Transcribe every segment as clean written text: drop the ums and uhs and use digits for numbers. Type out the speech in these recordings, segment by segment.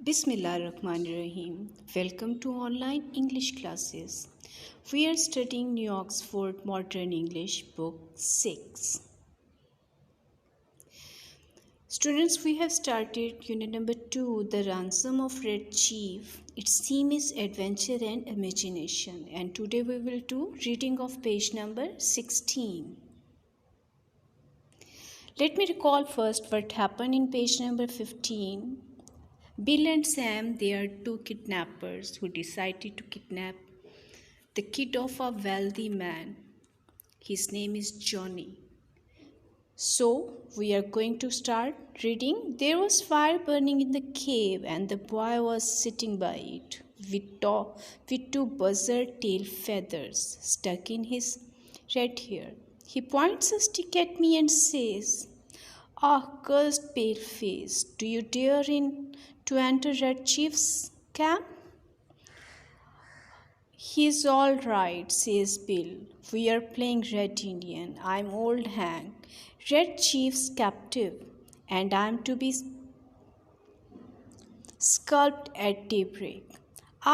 Bismillahirrahmanirrahim. Welcome to online English classes. We are studying New Oxford Modern English Book 6. Students, we have started unit number 2, The Ransom of Red Chief. Its theme is adventure and imagination. And today we will do reading of page number 16. Let me recall first what happened in page number 15. Bill and Sam, they are two kidnappers who decided to kidnap the kid of a wealthy man. His name is Johnny. So, we are going to start reading. There was fire burning in the cave and the boy was sitting by it with two buzzard-tail feathers stuck in his red hair. He points a stick at me and says, "Ah, cursed pale-face, do you dare to enter Red Chief's camp?" "He's all right," says Bill. "We are playing Red Indian. I'm Old Hank, Red Chief's captive, and I'm to be scalped at daybreak."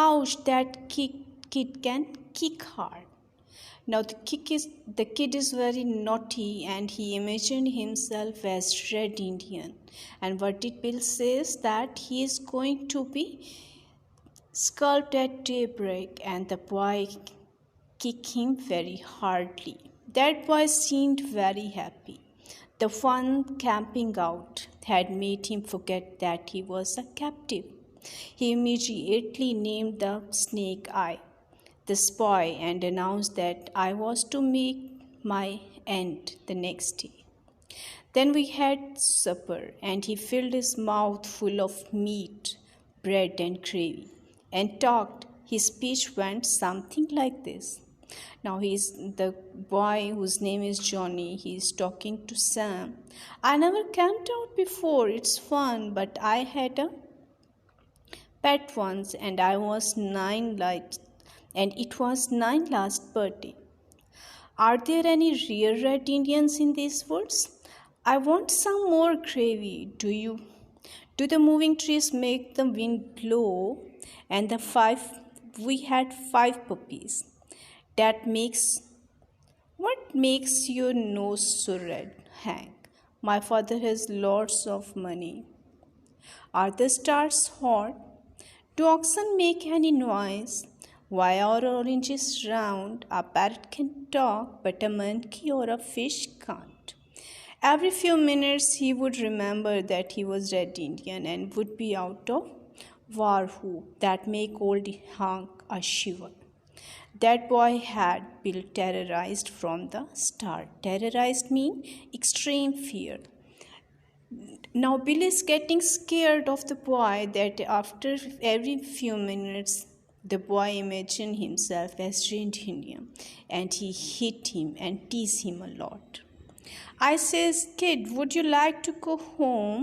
Ouch, that kid can kick hard. Now the kid is very naughty and he imagined himself as Red Indian. And what did Bill says that he is going to be scalped at daybreak, and the boy kicked him very hardly. That boy seemed very happy. The fun camping out had made him forget that he was a captive. He immediately named the snake Eye, this boy, and announced that I was to make my end the next day. Then we had supper, and he filled his mouth full of meat, bread, and gravy, and talked. His speech went something like this. Now he's the boy whose name is Johnny. He's talking to Sam. "I never camped out before. It's fun, but I had a pet once, and it was 9 last birthday. Are there any real Red Indians in these woods? I want some more gravy. Do the moving trees make the wind blow?" And we had 5 puppies. What makes your nose so red, Hank? My father has lots of money. Are the stars hot? Do oxen make any noise? Why are oranges round? A parrot can talk, but a monkey or a fish can't. Every few minutes he would remember that he was Red Indian and would be out of war whoop that make old Hank a shiver. That boy had Bill terrorized from the start. Terrorized mean extreme fear. Now Bill is getting scared of the boy that after every few minutes the boy imagined himself as Red Indian, and he hit him and teased him a lot. I says, "Kid, would you like to go home?"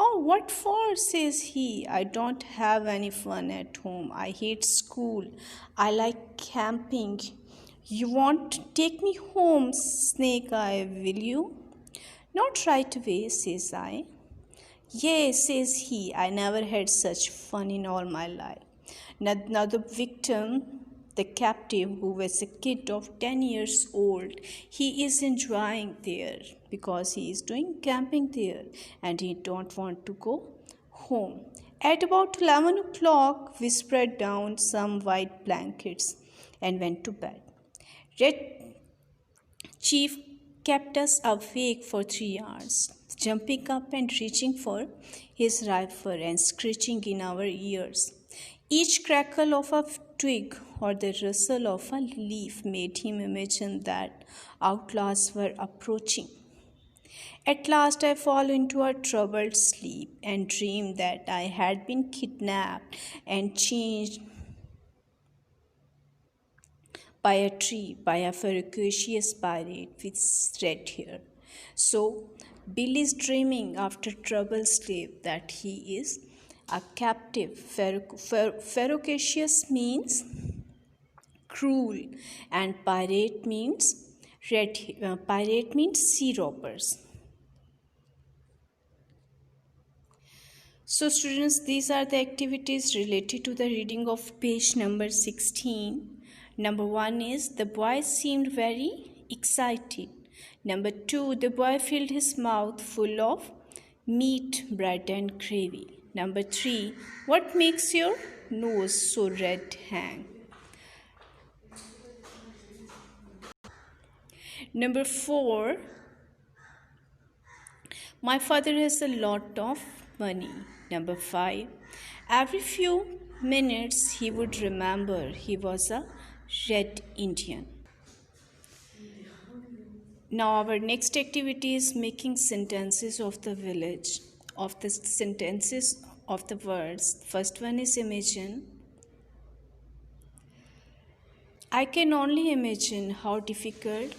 "Oh, what for?" says he. "I don't have any fun at home. I hate school. I like camping. You want to take me home, Snake Eye, will you?" "Not right away," says I. "Yes," says he. "I never had such fun in all my life." Now the victim, the captive, who was a kid of 10 years old, he is enjoying there because he is doing camping there and he don't want to go home. At about 11 o'clock, we spread down some white blankets and went to bed. Red Chief kept us awake for 3 hours, jumping up and reaching for his rifle and screeching in our ears. Each crackle of a twig or the rustle of a leaf made him imagine that outlaws were approaching. At last I fell into a troubled sleep and dreamed that I had been kidnapped and changed by a tree by a ferocious pirate with red hair. So Bill is dreaming after troubled sleep that he is a captive. Ferocious means cruel, and pirate means sea robbers. So students, these are the activities related to the reading of page number 16. Number 1 is the boy seemed very excited. Number 2, the boy filled his mouth full of meat, bread and gravy. Number 3, what makes your nose so red, Hank? Number 4, my father has a lot of money. Number 5, every few minutes he would remember he was a red Indian. Now our next activity is making sentences of the village, of the sentences of the words. First one is imagine. I can only imagine how difficult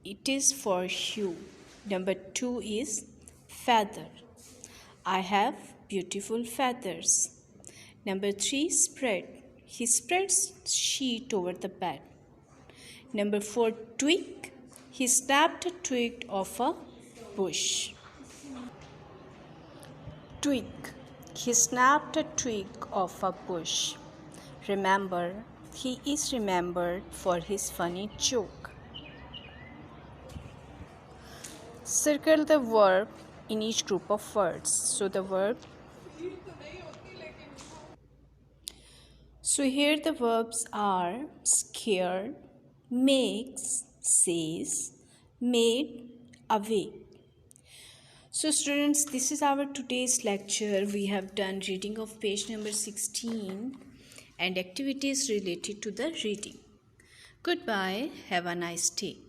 it is for you. Number 2 is feather. I have beautiful feathers. Number 3, spread. He spreads sheet over the bed. Number 4, twig. He snapped a twig off a bush. Twig. He snapped a twig off a bush. Remember, he is remembered for his funny joke. Circle the verb in each group of words. So here the verbs are scared, makes, says, made, away. So students, this is our today's lecture. We have done reading of page number 16 and activities related to the reading. Goodbye. Have a nice day.